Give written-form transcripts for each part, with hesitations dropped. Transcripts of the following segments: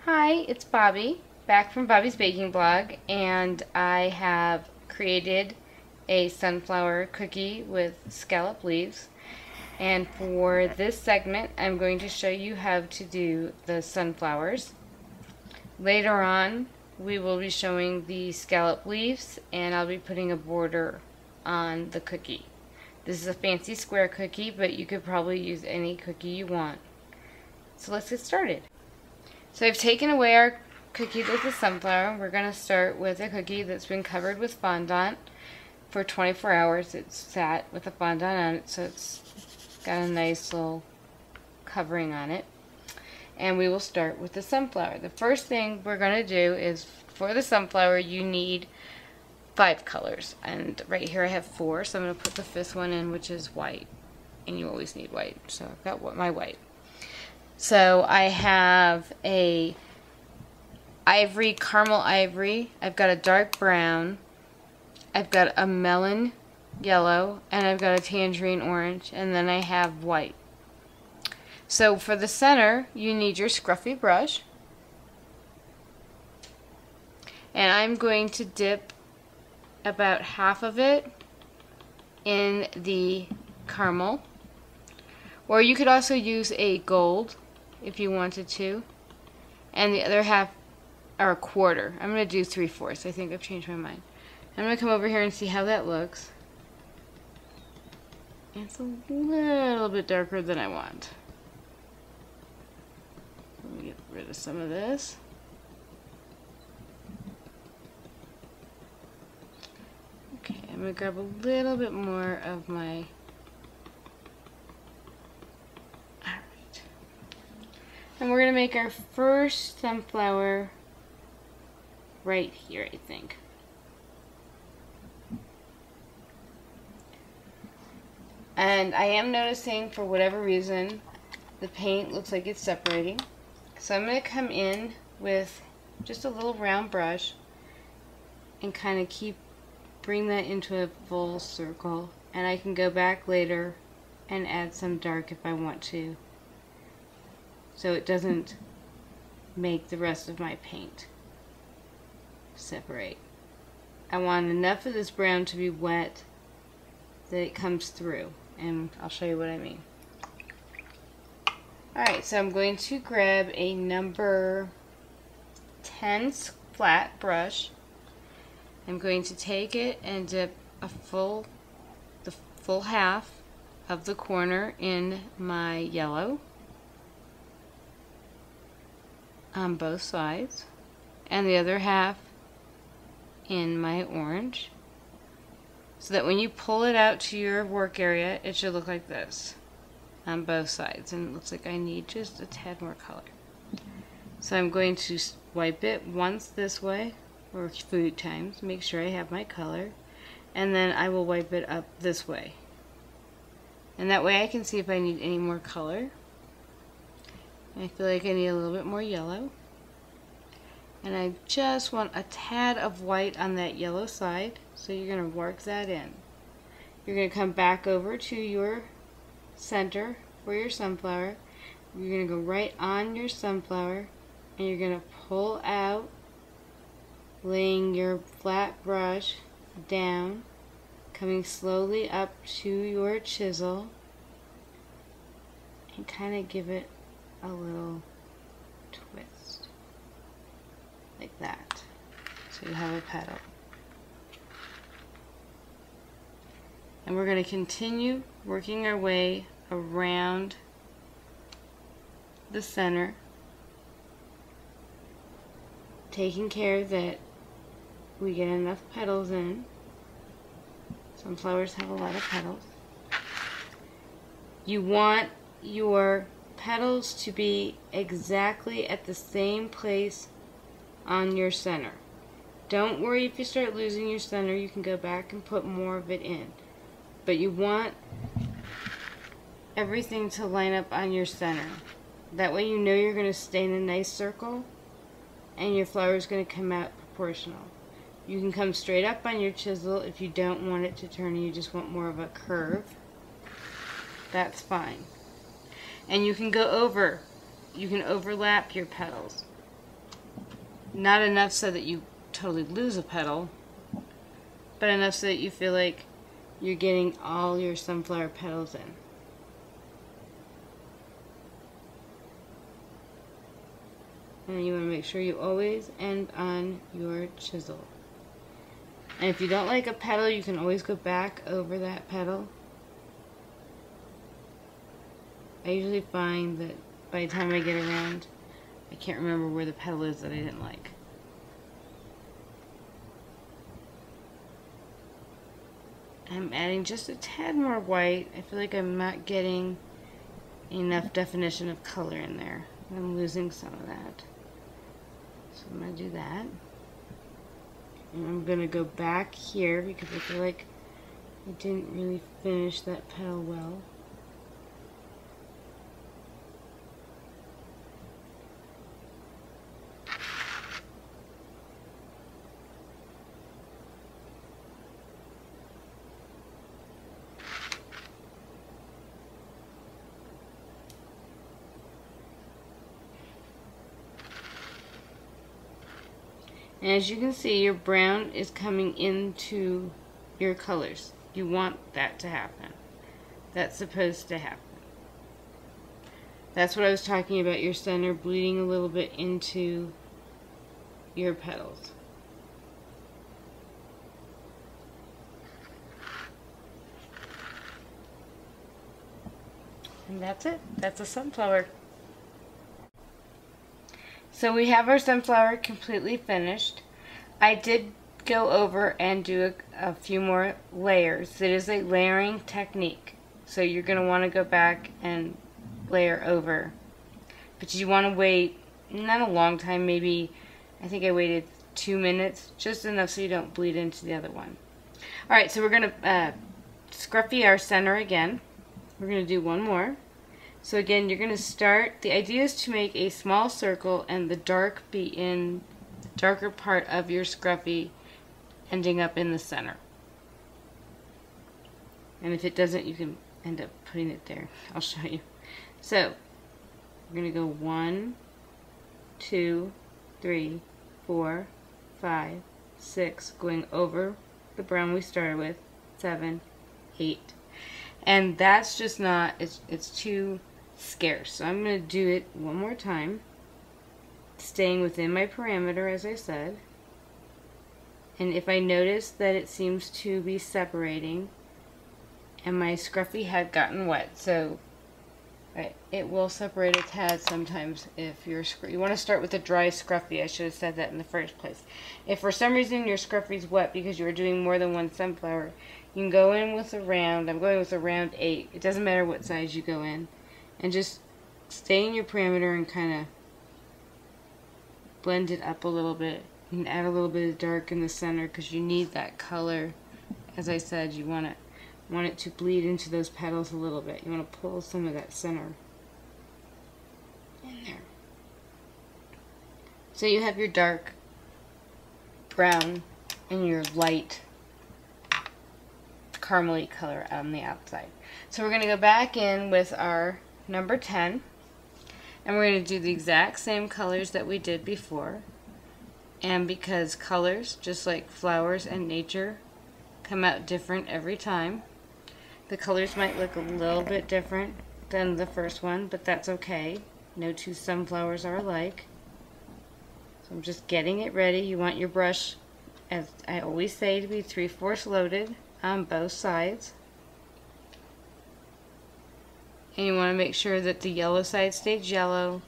Hi, it's Bobby, back from Bobby's Baking Blog, and I have created a sunflower cookie with scallop leaves. And for this segment, I'm going to show you how to do the sunflowers. Later on, we will be showing the scallop leaves, and I'll be putting a border on the cookie. This is a fancy square cookie, but you could probably use any cookie you want. So let's get started. So I've taken away our cookie with the sunflower. We're going to start with a cookie that's been covered with fondant for 24 hours. It's sat with the fondant on it, so it's got a nice little covering on it. And we will start with the sunflower. The first thing we're going to do is, for the sunflower, you need 5 colors. And right here I have 4, so I'm going to put the 5th one in, which is white. And you always need white, so I've got my white. So I have a ivory, caramel ivory, I've got a dark brown, I've got a melon yellow, and I've got a tangerine orange, and then I have white. So for the center, you need your scruffy brush, and I'm going to dip about half of it in the caramel, or you could also use a gold if you wanted to, and the other half, or a quarter. I'm going to do 3/4. I think I've changed my mind. I'm going to come over here and see how that looks. It's a little bit darker than I want. Let me get rid of some of this. Okay, I'm going to grab a little bit more of my... And we're going to make our first sunflower right here, I think. And I am noticing, for whatever reason, the paint looks like it's separating. So I'm going to come in with just a little round brush and kind of bring that into a full circle. And I can go back later and add some dark if I want to, so it doesn't make the rest of my paint separate. I want enough of this brown to be wet that it comes through, and I'll show you what I mean. Alright, so I'm going to grab a number 10 flat brush. I'm going to take it and dip the full half of the corner in my yellow on both sides, and the other half in my orange, so that when you pull it out to your work area, it should look like this on both sides. And it looks like I need just a tad more color. So I'm going to wipe it once this way, or 3 times, make sure I have my color, and then I will wipe it up this way. And that way I can see if I need any more color. I feel like I need a little bit more yellow, and I just want a tad of white on that yellow side, so you're going to work that in. You're going to come back over to your center for your sunflower. You're going to go right on your sunflower, and you're going to pull out, laying your flat brush down, coming slowly up to your chisel, and kind of give it a little twist like that, so you have a petal. And we're going to continue working our way around the center, taking care that we get enough petals in. Sunflowers have a lot of petals. You want your petals to be exactly at the same place on your center. Don't worry if you start losing your center, you can go back and put more of it in. But you want everything to line up on your center. That way you know you're going to stay in a nice circle, and your flower is going to come out proportional. You can come straight up on your chisel if you don't want it to turn and you just want more of a curve. That's fine. And you can go over, you can overlap your petals. Not enough so that you totally lose a petal, but enough so that you feel like you're getting all your sunflower petals in. And you want to make sure you always end on your chisel. And if you don't like a petal, you can always go back over that petal. I usually find that by the time I get around, I can't remember where the petal is that I didn't like. I'm adding just a tad more white. I feel like I'm not getting enough definition of color in there. I'm losing some of that. So I'm going to do that. And I'm going to go back here because I feel like I didn't really finish that petal well. And as you can see, your brown is coming into your colors. You want that to happen. That's supposed to happen. That's what I was talking about, your center bleeding a little bit into your petals. And that's it. That's a sunflower. So we have our sunflower completely finished. I did go over and do a few more layers. It is a layering technique. So you're going to want to go back and layer over. But you want to wait, not a long time, maybe, I think I waited 2 minutes, just enough so you don't bleed into the other one. Alright, so we're going to scruffy our center again. We're going to do one more. So again, you're going to start, the idea is to make a small circle and the dark be in the darker part of your scruffy ending up in the center. And if it doesn't, you can end up putting it there. I'll show you. So, we're going to go 1, 2, 3, 4, 5, 6, going over the brown we started with, 7, 8. And that's just not, it's too scarce. So I'm going to do it one more time, staying within my parameter as I said. And if I notice that it seems to be separating and my scruffy had gotten wet, so it will separate a tad sometimes if you want to start with a dry scruffy. I should have said that in the first place. If for some reason your scruffy's wet because you are doing more than one sunflower, you can go in with a round. I'm going with a round 8. It doesn't matter what size you go in. And just stay in your parameter and kind of blend it up a little bit. You can add a little bit of dark in the center because you need that color. As I said, you want it to bleed into those petals a little bit. You want to pull some of that center in there. So you have your dark brown and your light caramely color on the outside. So we're going to go back in with our number 10 and we're going to do the exact same colors that we did before. And because colors, just like flowers and nature, come out different every time, the colors might look a little bit different than the first one, but that's okay. No two sunflowers are alike. So I'm just getting it ready. You want your brush, as I always say, to be 3/4 loaded on both sides. And you want to make sure that the yellow side stays yellow,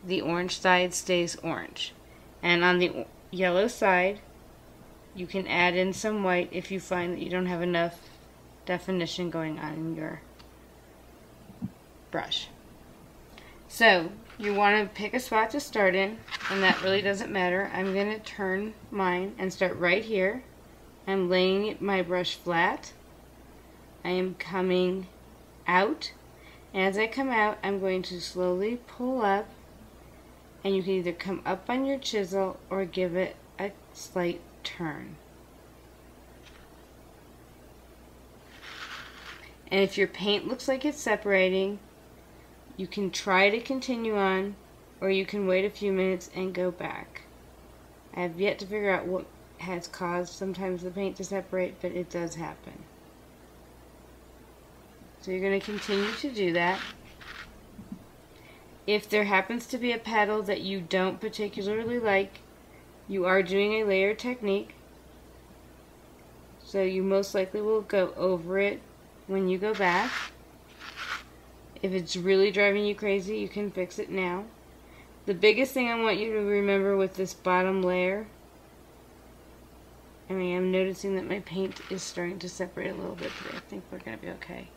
the orange side stays orange. And on the yellow side, you can add in some white if you find that you don't have enough definition going on in your brush. So, you want to pick a spot to start in, and that really doesn't matter. I'm going to turn mine and start right here. I'm laying my brush flat. I am coming out. And as I come out, I'm going to slowly pull up, and you can either come up on your chisel or give it a slight turn. And if your paint looks like it's separating, you can try to continue on, or you can wait a few minutes and go back. I have yet to figure out what has caused sometimes the paint to separate, but it does happen. So you're going to continue to do that. If there happens to be a petal that you don't particularly like, you are doing a layer technique, so you most likely will go over it when you go back. If it's really driving you crazy, you can fix it now. The biggest thing I want you to remember with this bottom layer, I mean, I'm noticing that my paint is starting to separate a little bit, but I think we're going to be okay,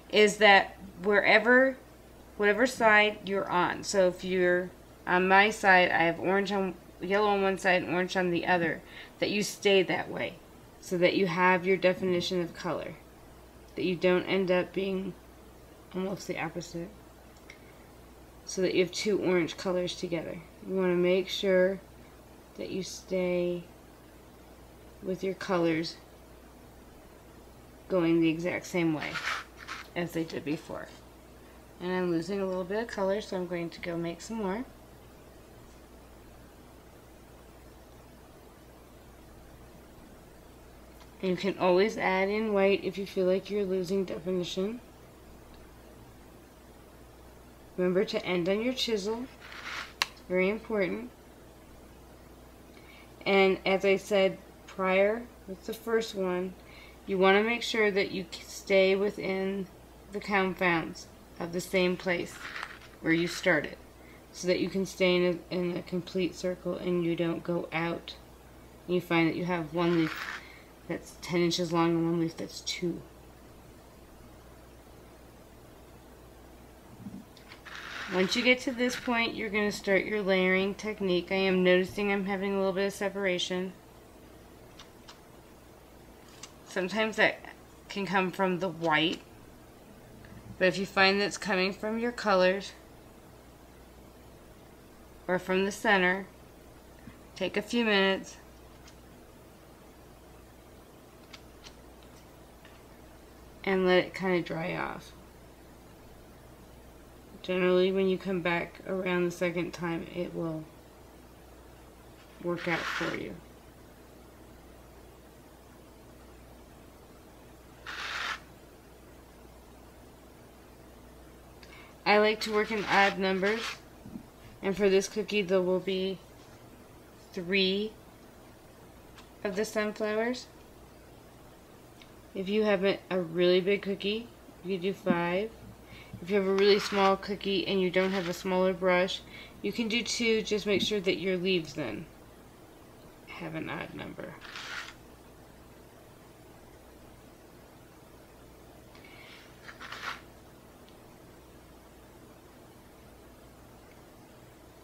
is that whatever side you're on, so if you're on my side, I have yellow on one side and orange on the other, that you stay that way so that you have your definition of color, that you don't end up being almost the opposite, so that you have two orange colors together. You want to make sure that you stay with your colors going the exact same way as they did before. And I'm losing a little bit of color, so I'm going to go make some more. And you can always add in white if you feel like you're losing definition. Remember to end on your chisel. It's very important. And as I said prior with the first one, you want to make sure that you stay within the confounds of the same place where you started, so that you can stay in a complete circle and you don't go out. And you find that you have one leaf that's 10 inches long and one leaf that's 2. Once you get to this point, you're going to start your layering technique. I am noticing I'm having a little bit of separation. Sometimes that can come from the white, but if you find that it's coming from your colors or from the center, take a few minutes and let it kind of dry off. Generally, when you come back around the second time, it will work out for you. I like to work in odd numbers, and for this cookie there will be 3 of the sunflowers. If you have a really big cookie, you can do 5. If you have a really small cookie and you don't have a smaller brush, you can do 2. Just make sure that your leaves then have an odd number.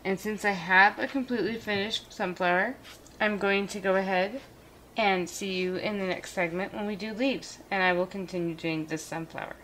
And since I have a completely finished sunflower, I'm going to go ahead and see you in the next segment when we do leaves, and I will continue doing this sunflower.